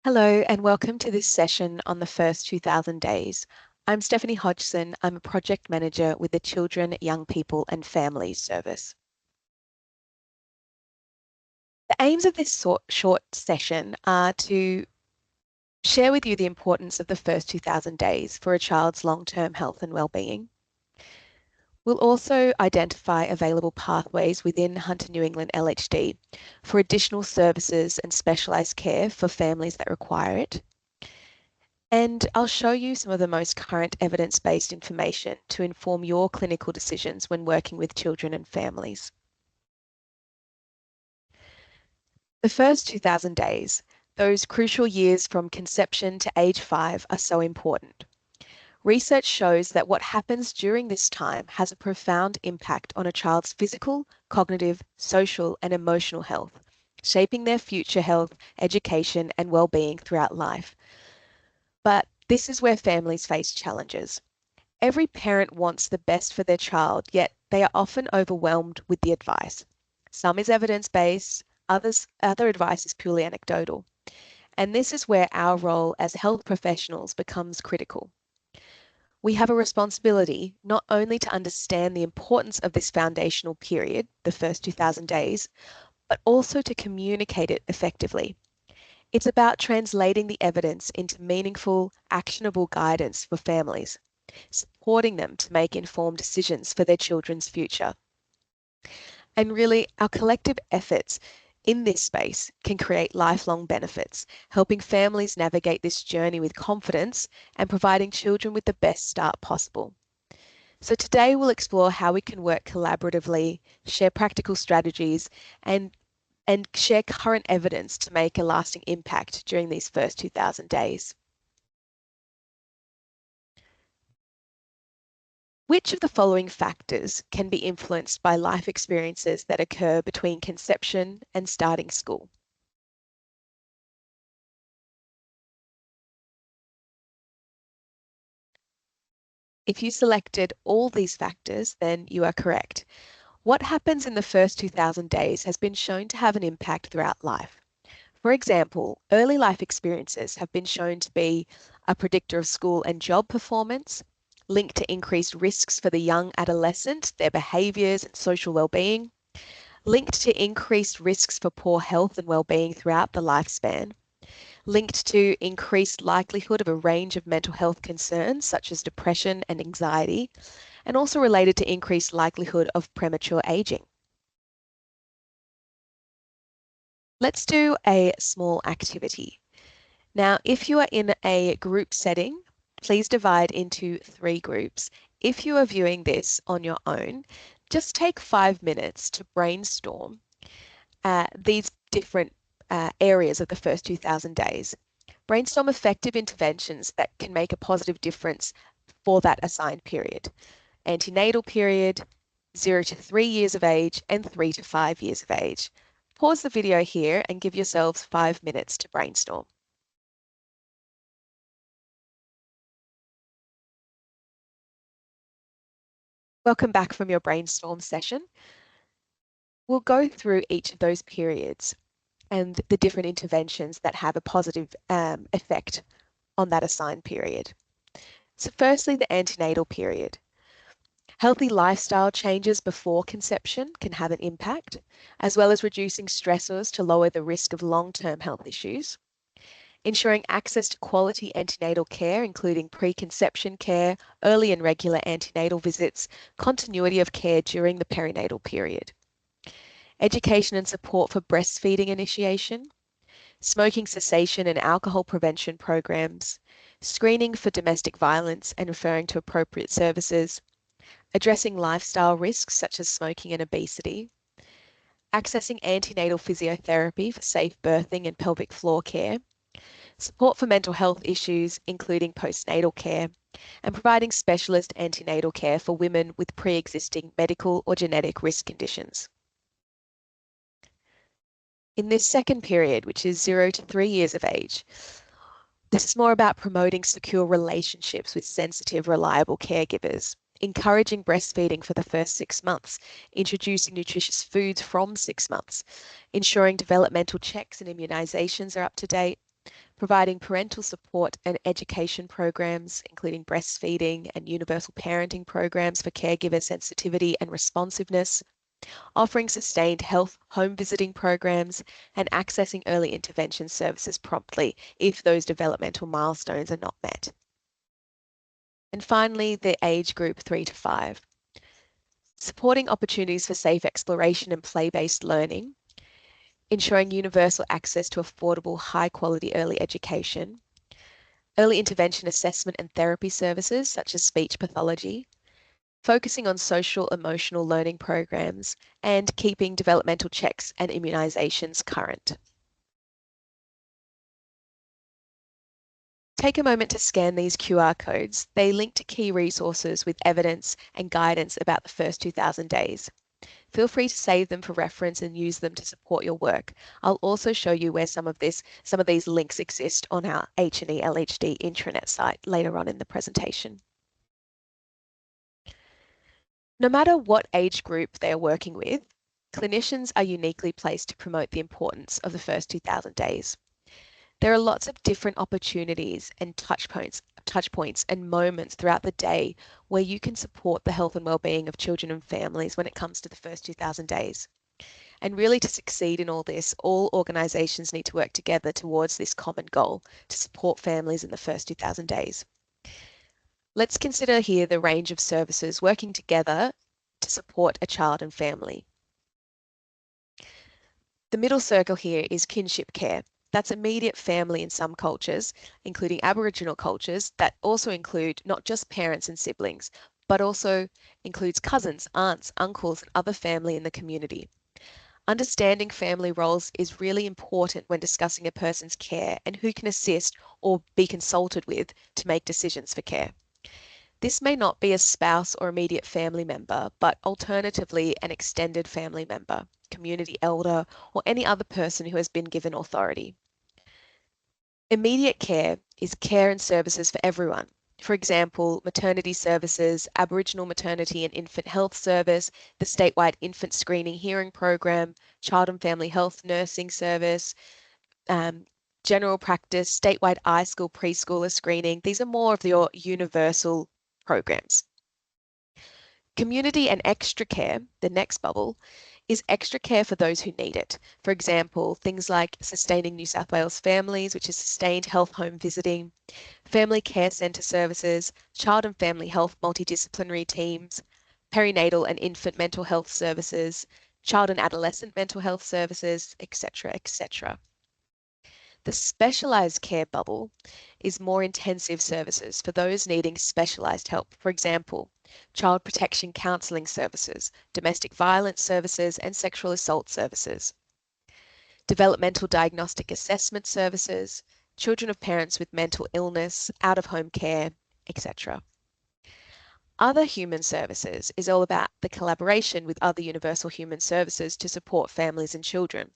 Hello, and welcome to this session on the first 2000 days. I'm Stephanie Hodgson. I'm a project manager with the Children, Young People and Families Service. The aims of this short session are to share with you the importance of the first 2000 days for a child's long-term health and well-being. We'll also identify available pathways within Hunter New England LHD for additional services and specialised care for families that require it. And I'll show you some of the most current evidence-based information to inform your clinical decisions when working with children and families. The first 2000 days, those crucial years from conception to age 5, are so important. Research shows that what happens during this time has a profound impact on a child's physical, cognitive, social, and emotional health, shaping their future health, education, and well-being throughout life. But this is where families face challenges. Every parent wants the best for their child, yet they are often overwhelmed with the advice. Some is evidence-based, other advice is purely anecdotal. And this is where our role as health professionals becomes critical. We have a responsibility not only to understand the importance of this foundational period, the first 2000 days, but also to communicate it effectively. It's about translating the evidence into meaningful, actionable guidance for families, supporting them to make informed decisions for their children's future. And really, our collective efforts in this space can create lifelong benefits, helping families navigate this journey with confidence and providing children with the best start possible. So today we'll explore how we can work collaboratively, share practical strategies, and share current evidence to make a lasting impact during these first 2000 days. Which of the following factors can be influenced by life experiences that occur between conception and starting school? If you selected all these factors, then you are correct. What happens in the first 2000 days has been shown to have an impact throughout life. For example, early life experiences have been shown to be a predictor of school and job performance, linked to increased risks for the young adolescent, their behaviours and social well-being, linked to increased risks for poor health and well-being throughout the lifespan, linked to increased likelihood of a range of mental health concerns such as depression and anxiety, and also related to increased likelihood of premature aging. Let's do a small activity. Now, if you are in a group setting, please divide into 3 groups. If you are viewing this on your own, just take 5 minutes to brainstorm these different areas of the first 2000 days. Brainstorm effective interventions that can make a positive difference for that assigned period. Antenatal period, 0 to 3 years of age, and 3 to 5 years of age. Pause the video here and give yourselves 5 minutes to brainstorm. Welcome back from your brainstorm session. We'll go through each of those periods and the different interventions that have a positive effect on that assigned period. So firstly, the antenatal period. Healthy lifestyle changes before conception can have an impact, as well as reducing stressors to lower the risk of long-term health issues. Ensuring access to quality antenatal care, including preconception care, early and regular antenatal visits, continuity of care during the perinatal period. Education and support for breastfeeding initiation, smoking cessation and alcohol prevention programs, screening for domestic violence and referring to appropriate services, addressing lifestyle risks such as smoking and obesity, accessing antenatal physiotherapy for safe birthing and pelvic floor care, support for mental health issues, including postnatal care, and providing specialist antenatal care for women with pre-existing medical or genetic risk conditions. In this second period, which is 0 to 3 years of age, this is more about promoting secure relationships with sensitive, reliable caregivers, encouraging breastfeeding for the first 6 months, introducing nutritious foods from 6 months, ensuring developmental checks and immunizations are up to date, providing parental support and education programs, including breastfeeding and universal parenting programs for caregiver sensitivity and responsiveness, offering sustained health home visiting programs, and accessing early intervention services promptly if those developmental milestones are not met. And finally, the age group 3 to 5. Supporting opportunities for safe exploration and play-based learning, ensuring universal access to affordable, high-quality early education, early intervention assessment and therapy services such as speech pathology, focusing on social emotional learning programs, and keeping developmental checks and immunisations current. Take a moment to scan these QR codes. They link to key resources with evidence and guidance about the first 2,000 days. Feel free to save them for reference and use them to support your work. I'll also show you where some of these links exist on our H&E LHD intranet site later on in the presentation. No matter what age group they are working with, clinicians are uniquely placed to promote the importance of the first 2,000 days. There are lots of different opportunities and touch points and moments throughout the day where you can support the health and well-being of children and families when it comes to the first 2,000 days. And really to succeed in all this, all organisations need to work together towards this common goal to support families in the first 2,000 days. Let's consider here the range of services working together to support a child and family. The middle circle here is kinship care. That's immediate family in some cultures, including Aboriginal cultures, that also include not just parents and siblings, but also includes cousins, aunts, uncles, and other family in the community. Understanding family roles is really important when discussing a person's care and who can assist or be consulted with to make decisions for care. This may not be a spouse or immediate family member, but alternatively an extended family member, community elder, or any other person who has been given authority. Immediate care is care and services for everyone. For example, maternity services, Aboriginal Maternity and Infant Health Service, the statewide infant screening hearing program, child and family health nursing service, general practice, statewide iSchool preschooler screening. These are more of your universal programs. Community and extra care, the next bubble, is extra care for those who need it. For example, things like Sustaining New South Wales Families, which is sustained health home visiting, family care centre services, child and family health multidisciplinary teams, perinatal and infant mental health services, child and adolescent mental health services, etc., etc. The specialised care bubble is more intensive services for those needing specialised help. For example, child protection counselling services, domestic violence services, and sexual assault services. Developmental diagnostic assessment services, children of parents with mental illness, out-of-home care, etc. Other human services is all about the collaboration with other universal human services to support families and children.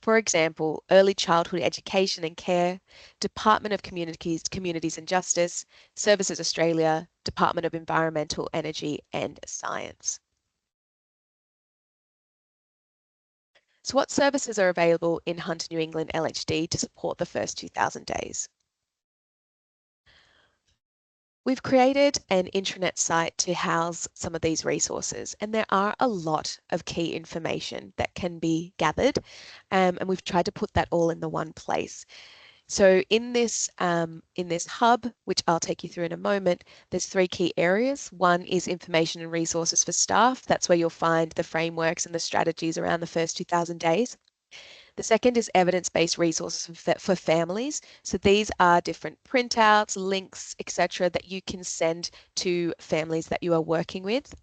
For example, early childhood education and care, Department of Communities and Justice, Services Australia, Department of Environmental, Energy and Science. So what services are available in Hunter New England LHD to support the first 2,000 days? We've created an intranet site to house some of these resources, and there are a lot of key information that can be gathered, and we've tried to put that all in the one place. So in this hub, which I'll take you through in a moment, there's three key areas. One is information and resources for staff. That's where you'll find the frameworks and the strategies around the first 2,000 days. The second is evidence-based resources for families. So these are different printouts, links, etc., that you can send to families that you are working with.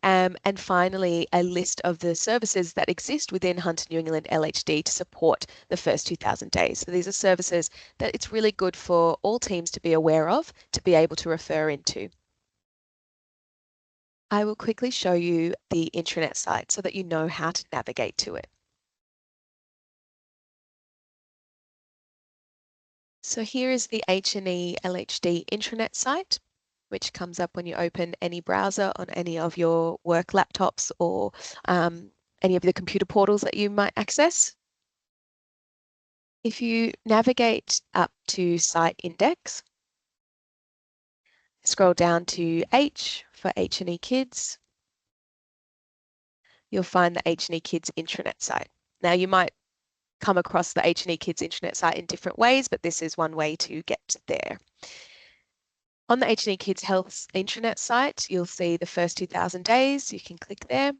And finally, a list of the services that exist within Hunter New England LHD to support the first 2,000 days. So these are services that it's really good for all teams to be aware of, to be able to refer into. I will quickly show you the intranet site so that you know how to navigate to it. So here is the H&E LHD intranet site, which comes up when you open any browser on any of your work laptops or any of the computer portals that you might access. If you navigate up to Site Index, scroll down to H for H&E Kids, you'll find the H&E Kids intranet site. Now you might come across the H&E Kids intranet site in different ways, but this is one way to get there. On the H&E Kids Health intranet site, you'll see the first 2,000 days. You can click there,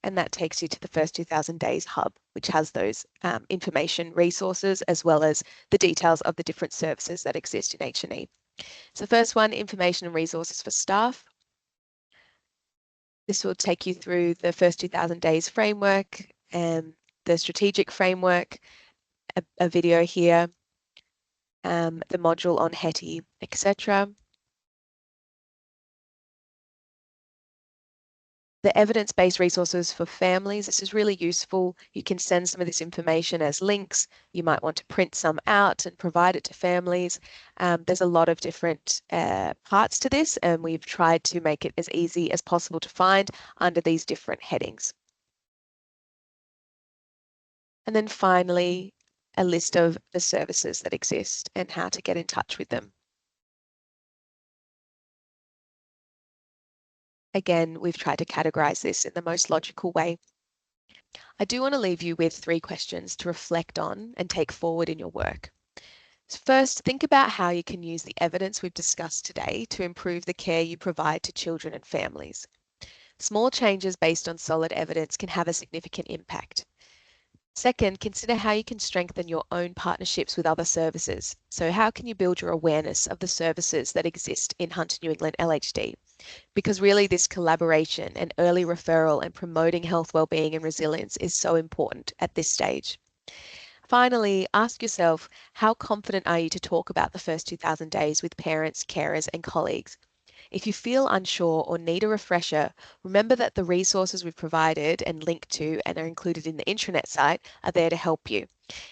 and that takes you to the first 2,000 days hub, which has those information resources as well as the details of the different services that exist in H&E. So first one, information and resources for staff. This will take you through the first 2,000 days framework and the strategic framework, a video here, the module on HETI, etc. The evidence-based resources for families, this is really useful. You can send some of this information as links. You might want to print some out and provide it to families. There's a lot of different parts to this, and we've tried to make it as easy as possible to find under these different headings. And then finally, a list of the services that exist and how to get in touch with them. Again, we've tried to categorize this in the most logical way. I do want to leave you with 3 questions to reflect on and take forward in your work. First, think about how you can use the evidence we've discussed today to improve the care you provide to children and families. Small changes based on solid evidence can have a significant impact. Second, consider how you can strengthen your own partnerships with other services. So how can you build your awareness of the services that exist in Hunter New England LHD? Because really this collaboration and early referral and promoting health, wellbeing and resilience is so important at this stage. Finally, ask yourself, how confident are you to talk about the first 2,000 days with parents, carers and colleagues? If you feel unsure or need a refresher, remember that the resources we've provided and linked to and are included in the intranet site are there to help you.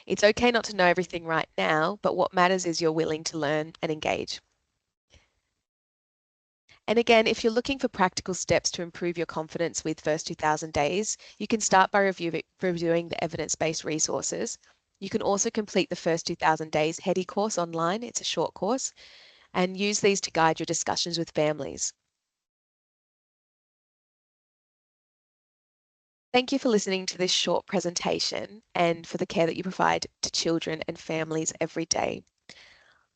It's okay not to know everything right now, but what matters is you're willing to learn and engage. And again, if you're looking for practical steps to improve your confidence with first 2,000 days, you can start by reviewing the evidence-based resources. You can also complete the first 2,000 days HETI course online. It's a short course, and use these to guide your discussions with families. Thank you for listening to this short presentation and for the care that you provide to children and families every day.